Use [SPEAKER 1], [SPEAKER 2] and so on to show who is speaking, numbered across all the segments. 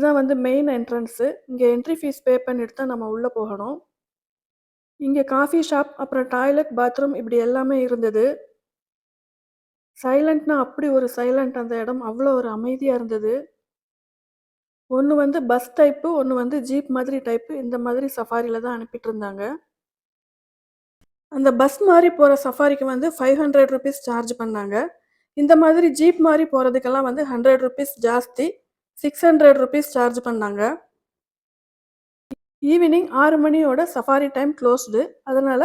[SPEAKER 1] இதுதான் வந்து main entrance. இங்க என்ட்ரி ஃபீஸ் பே பண்ணிட்டு தான் நம்ம உள்ள போகணும். இங்க காஃபி ஷாப், அப்புறம் டாய்லெட், பாத்ரூம் இப்படி எல்லாமே இருந்தது. சைலண்ட்னா அப்படி ஒரு சைலண்ட் அந்த இடம். அவ்வளோ ஒரு அமைதியா இருந்தது. ஒண்ணு வந்து பஸ் டைப்பு, ஒண்ணு வந்து ஜீப் மாதிரி டைப்பு. இந்த மாதிரி சஃபாரில தான் அனுப்பிட்டு இருந்தாங்க. அந்த பஸ் மாரி போற சஃபாரிக்கு வந்து ₹500 சார்ஜ் பண்ணாங்க. இந்த மாதிரி ஜீப் மாரி போறதுக்கெல்லாம் வந்து ₹100 ஜாஸ்தி. ₹600 சார்ஜ் பண்ணாங்க. ஈவினிங் 6 மணியோட சஃபாரி டைம் க்ளோஸ்டு. அதனால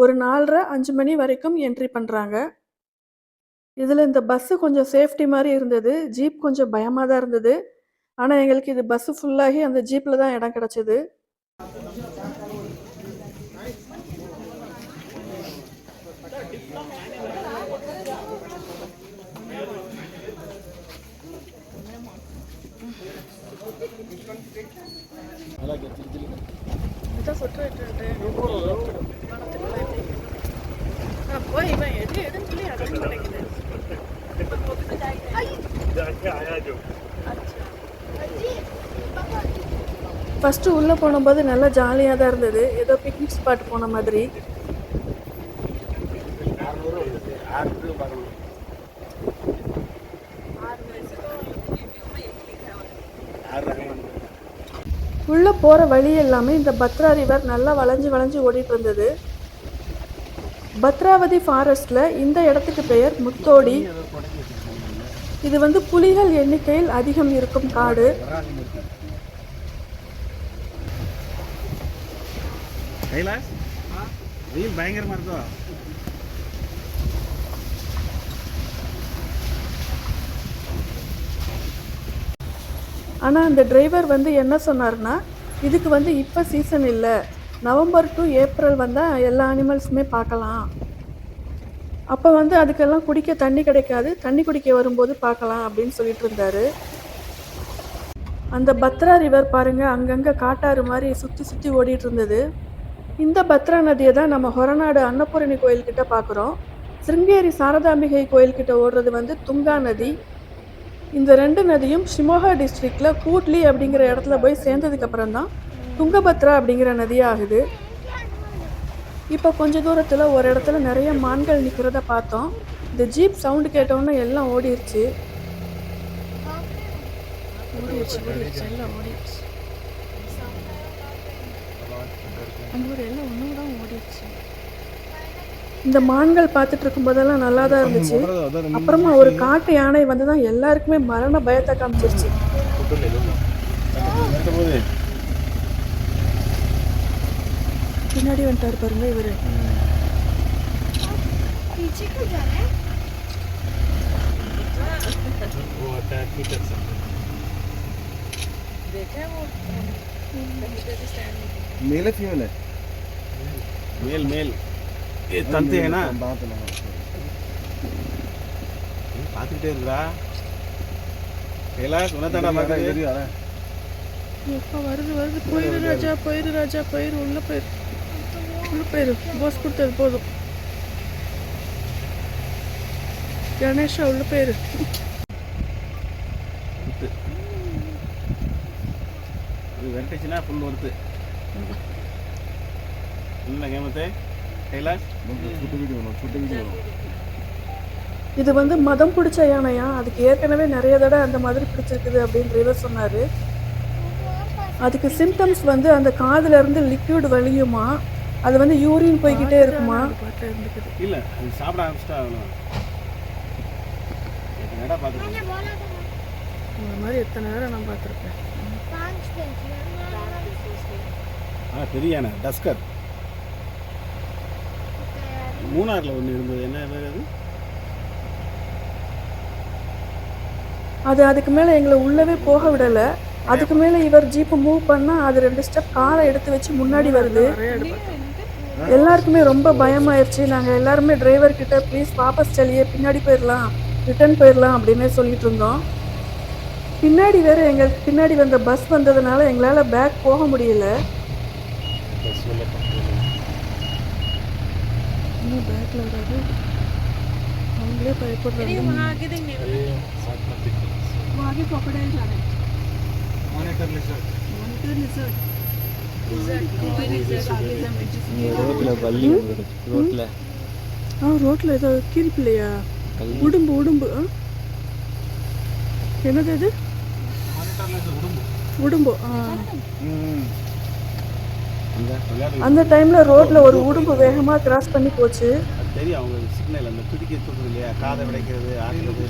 [SPEAKER 1] ஒரு 4:30, 5 மணி வரைக்கும் என்ட்ரி பண்றாங்க. இதுல இந்த பஸ் கொஞ்சம் சேஃப்டி மாரி இருந்தது. ஜீப் கொஞ்சம் பயமா தான் இருந்தது. ஆனா எங்களுக்கு இது பஸ் ஃபுல்லாகி அந்த ஜீப்ல தான் இடம் கிடைச்சது. இதான் சொட்டு போய் இவன் எது எதுன்னு சொல்லி அடங்க மாட்டேங்குது. ஃபர்ஸ்ட் உள்ள போனபோது நல்லா ஜாலியாக தான் இருந்தது. ஏதோ பிக்னிக் ஸ்பாட் போன மாதிரி. உள்ள போற வழி எல்லாமே இந்த பத்ரா ரிவர் நல்லா வளைஞ்சு வளைஞ்சு ஓடிட்டு இருந்தது. பத்ராவதி ஃபாரஸ்ட்ல இந்த இடத்துக்கு பெயர் முத்தோடி. இது வந்து புலிகள் எண்ணிக்கையில் அதிகம் இருக்கும் காடு.
[SPEAKER 2] பயங்கரமா இருக்கும்.
[SPEAKER 1] ஆனா அந்த டிரைவர் வந்து என்ன சொன்னார்னா, இதுக்கு வந்து இப்போ சீசன் இல்லை, நவம்பர் டு ஏப்ரல் வந்தால் எல்லா அனிமல்ஸுமே பார்க்கலாம். அப்போ வந்து அதுக்கெல்லாம் குடிக்க தண்ணி கிடைக்காது, தண்ணி குடிக்க வரும்போது பார்க்கலாம் அப்படின்னு சொல்லிட்டு இருந்தாரு. அந்த பத்ரா ரிவர் பாருங்க, அங்கங்கே காட்டாறு மாதிரி சுற்றி சுற்றி ஓடிட்டு இருந்தது. இந்த பத்ரா நதியை தான் நம்ம ஹொரநாடு அன்னபூரணி கோயில்கிட்ட பார்க்குறோம். சிருங்கேரி சாரதாம்பிகை கோயில்கிட்ட ஓடுறது வந்து துங்கா நதி. இந்த ரெண்டு நதியும் ஷிமோகா டிஸ்ட்ரிக்ட்ல கூட்லி அப்படிங்கிற இடத்துல போய் சேர்ந்ததுக்கு அப்புறம் தான் துங்கபத்ரா அப்படிங்கிற நதியாகுது. இப்போ கொஞ்ச தூரத்தில் ஒரு இடத்துல நிறைய மான்கள் நிற்கிறத பார்த்தோம். இந்த ஜீப் சவுண்டு கேட்டோன்னே எல்லாம் ஓடிடுச்சு. எல்லாம் ஓடிடுச்சு. அங்கே ஒரு எல்லாம் ஒன்று தான் ஓடிடுச்சு. இந்த மான்கள் பார்த்துட்டு இருக்கும் போதெல்லாம் நல்லா தான் இருந்துச்சு. அப்புறமா ஒரு காட்டு யானை வந்து தான் எல்லாருக்குமே மரண பயத்தை காமிச்சிருச்சு. பின்னாடி வந்துட்டாரு பாருங்க இவரு.
[SPEAKER 2] मेल है फीमेल है? मेल मेल ये तंते है ना பார்த்துக்கிட்டே இருக்கா கைலாஷ் உனத்தாடா பார்க்க தெரியும் அட
[SPEAKER 1] எப்போ வருது வருது. போயிரு ராஜா, போயிரு ராஜா, போயிரு, உள்ள போயிரு, உள்ள போயிரு. போஸ் கொடுத்தது போதும். கணேஷா உள்ள போயிரு.
[SPEAKER 2] இது வெரைட்டிஸ்னா ஃபுல் வருது. என்ன கேமத்தே கைலாஷ் சுட்டு வீடியோ
[SPEAKER 1] இது வந்து மதம் பிடிச்ச யானையா, அதுக்கு ஏற்கனவே நிறைய தடவை அந்த மாதிரி பிடிச்சிருக்குது அப்படின்னு இவர் சொன்னார். அதுக்கு சிம்டம்ஸ் வந்து அந்த காதுல இருந்து லிக்விட் வலியுமா, அது வந்து யூரின் போய்கிட்டே இருக்குமா.
[SPEAKER 2] இல்லை அது சாப்பிட ஆரம்பிச்சிட்டா ஆகணும். எத்தனை பார்த்துருக்கேன்
[SPEAKER 1] இந்த மாதிரி எத்தனை நேரம் நான் பார்த்துருப்பேன்.
[SPEAKER 2] பெரிய யானை டஸ்கர் மூணாரில் ஒன்று இருந்தது. என்ன பேர் அது?
[SPEAKER 1] அது அதுக்கு மேலே எங்களை உள்ளவே போக விடலை. அதுக்கு மேலே இவர் ஜீப்பை மூவ் பண்ணால் அது 2 ஸ்டெப் காலை எடுத்து வச்சு முன்னாடி வருது. எல்லாருக்குமே ரொம்ப பயமாயிருச்சு. நாங்கள் எல்லாருமே டிரைவர்கிட்ட ப்ளீஸ் வாபஸ் செல்லியே, பின்னாடி போயிடலாம், ரிட்டர்ன் போயிடலாம் அப்படின்னே சொல்லிட்டு இருந்தோம். பின்னாடி வேறு எங்களுக்கு பின்னாடி வந்த பஸ் வந்ததுனால எங்களால் பேக் போக முடியல. இன்னும் பேக்கில் வராது, அவங்களே பயப்படுறாங்க. आगे क्रोकोडाइल जा रहे हैं।
[SPEAKER 2] ரோட்ல பள்ளி ரோட்ல
[SPEAKER 1] ரோட்டில் ஏதோ கீழ்ப்பிள்ளையா? உடும்பு உடும்பு. என்னது இது? உடும்பு. அந்த டைமில் ரோட்டில் ஒரு உடும்பு வேகமாக கிராஸ் பண்ணி போச்சு.
[SPEAKER 2] அது தெரியும், அவங்க சிக்னல் அந்த துடிக்க தூக்குது இல்லையா, காதை விடைக்கிறது ஆடுறது.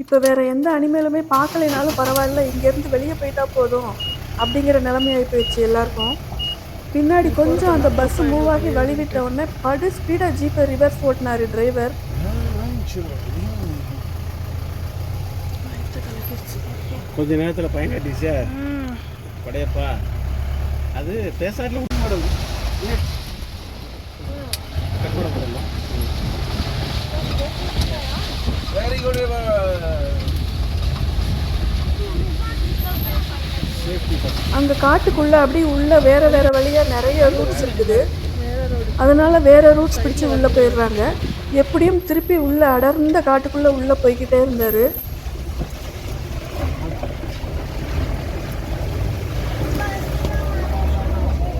[SPEAKER 1] இப்போ வேற எந்த அனிமேலுமே பார்க்கலைனாலும் பரவாயில்ல, இங்கேருந்து வெளியே போயிட்டா போதும் அப்படிங்கிற நிலைமையாகி போயிடுச்சு எல்லாருக்கும். பின்னாடி கொஞ்சம் அந்த பஸ் மூவ் ஆகி வழிவிட்ட உடனே படு ஸ்பீடாக ஜீப்பை ரிவர்ஸ் ஓட்டினாரு டிரைவர்.
[SPEAKER 2] கொஞ்ச நேரத்தில் பயன்படுத்திச்சா படையப்பா. அது பேசாட்டில் விட மாட்டோம். Very good.
[SPEAKER 1] அங்கே காட்டுக்குள்ளே அப்படியே உள்ள வேற வேற வழியாக நிறைய ரூட்ஸ் இருக்குது. அதனால வேற ரூட்ஸ் பிடிச்சு உள்ளே போயிடுறாங்க. எப்படியும் திருப்பி உள்ள அடர்ந்த காட்டுக்குள்ளே உள்ளே போய்கிட்டே இருந்தார்.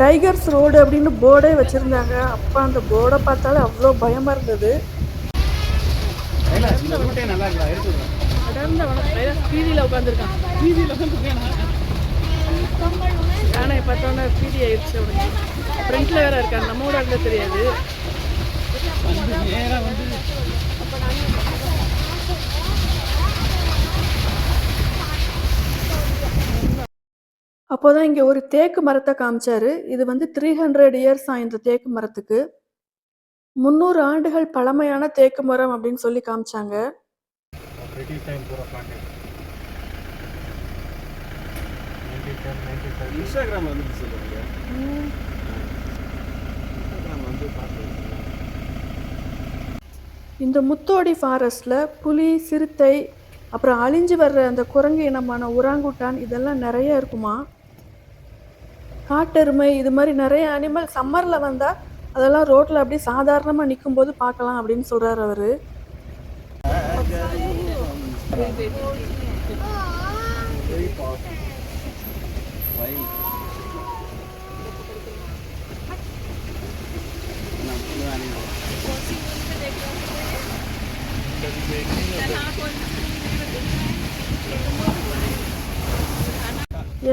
[SPEAKER 1] டைகர்ஸ் ரோடு அப்படின்னு போர்டே வச்சுருந்தாங்க. அப்போ அந்த போர்டை பார்த்தாலே அவ்வளோ பயமாக இருந்தது. அடர்ந்த பீதியில் உட்காந்துருக்கான். யானை பார்த்தோன்னா பீதி ஆயிடுச்சு அவனுக்கு. ஃப்ரண்ட்ல வேற இருக்கான், நம்ம கூட இருந்த தெரியாது. அப்போதான் இங்கே ஒரு தேக்கு மரத்தை காமிச்சாரு. இது வந்து 300 இயர்ஸ் இந்த தேக்கு மரத்துக்கு. 300 ஆண்டுகள் பழமையான தேக்கு மரம் அப்படின்னு சொல்லி காமிச்சாங்க.
[SPEAKER 2] இன்ஸ்டாகிராம் வந்து சொல்லுவாங்க. இன்ஸ்டாகிராம் வந்து பார்த்து.
[SPEAKER 1] இந்த முத்தோடி ஃபாரஸ்டில் புலி, சிறுத்தை, அப்புறம் அழிஞ்சு வர்ற அந்த குரங்கு இனமான உராங்குட்டான் இதெல்லாம் நிறைய இருக்குமா. காட்டெருமை இது மாதிரி நிறைய அனிமல் சம்மரில் வந்தால் அதெல்லாம் ரோட்டில் அப்படி சாதாரணமாக நிற்கும் போது பார்க்கலாம் அப்படின்னு சொல்கிறார் அவர்.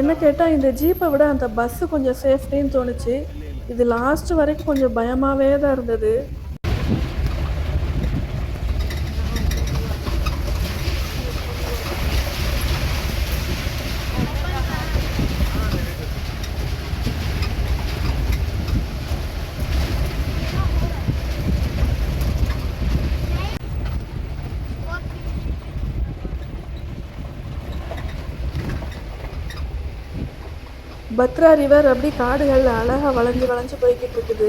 [SPEAKER 1] என்ன கேட்டால் இந்த ஜீப்பை விட அந்த பஸ்ஸு கொஞ்சம் சேஃப்டின்னு தோணுச்சு. இது லாஸ்ட் வரைக்கும் கொஞ்சம் பயமாகவே தான் இருந்தது. பத்ரா ரிவர் அப்படி காடுகளில் அழகாக வளைஞ்சு வளைஞ்சு போய்கிட்டு இருக்குது.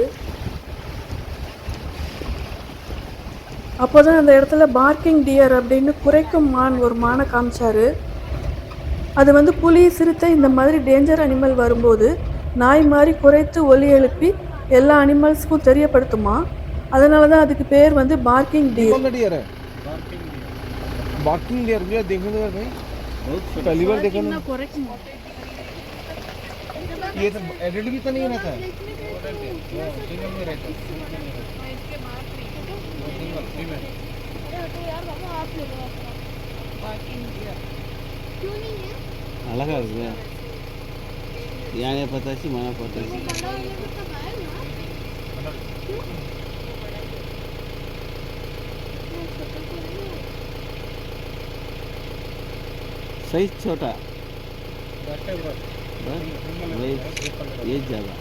[SPEAKER 1] அப்போதான் அந்த இடத்துல பார்க்கிங் டியர் அப்படின்னு குறைக்கும் மான் ஒரு மானை காமிச்சாரு. அது வந்து புலி, சிறுத்தை இந்த மாதிரி டேஞ்சர் அனிமல் வரும்போது நாய் மாதிரி குறைத்து ஒலி எழுப்பி எல்லா அனிமல்ஸ்க்கும் தெரியப்படுத்துமா. அதனால தான் அதுக்கு பேர் வந்து பார்க்கிங் டியர்.
[SPEAKER 3] बार्किंग डियर भी देखने दो भाई, पहली बार देखा ना। ये तो एडिट भी तो नहीं रहता है, सिंगल में रहता है।
[SPEAKER 2] அழகா இருக்குல்ல, யானையை பார்த்தாச்சு மனை பார்த்தாச்சு. साइज छोटा, ये ज़्यादा.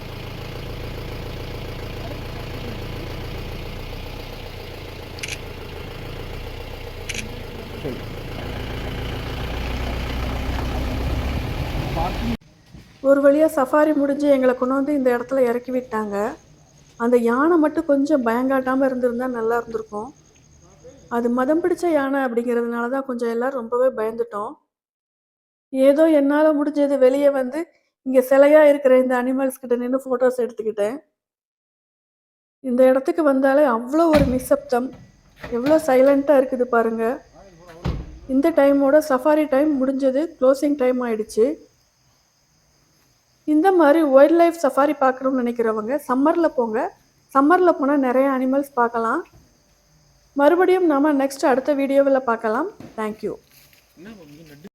[SPEAKER 1] ஒரு வழியாக சஃபாரி முடிஞ்சு எங்களை கொண்டு வந்து இந்த இடத்துல இறக்கி விட்டாங்க. அந்த யானை மட்டும் கொஞ்சம் பயங்காட்டாமல் இருந்திருந்தா நல்லா இருந்திருக்கும். அது மதம் பிடிச்ச யானை அப்படிங்கிறதுனால தான் கொஞ்சம் எல்லோரும் ரொம்பவே பயந்துட்டோம். ஏதோ என்னால் முடிஞ்சது வெளியே வந்து இங்கே சிலையாக இருக்கிற இந்த அனிமல்ஸ் கிட்ட நின்று ஃபோட்டோஸ் எடுத்துக்கிட்டேன். இந்த இடத்துக்கு வந்தாலே அவ்வளோ ஒரு நிசப்தம். எவ்வளோ சைலண்ட்டாக இருக்குது பாருங்கள். இந்த டைமோட சஃபாரி டைம் முடிஞ்சது, க்ளோசிங் டைம் ஆயிடுச்சு. இந்த மாதிரி வைல்ட் லைஃப் சஃபாரி பார்க்கணும்னு நினைக்கிறவங்க சம்மரில் போங்க. சம்மரில் போனால் நிறைய அனிமல்ஸ் பார்க்கலாம். மறுபடியும் நாம் நெக்ஸ்ட் அடுத்த வீடியோவில் பார்க்கலாம். தேங்க்யூ.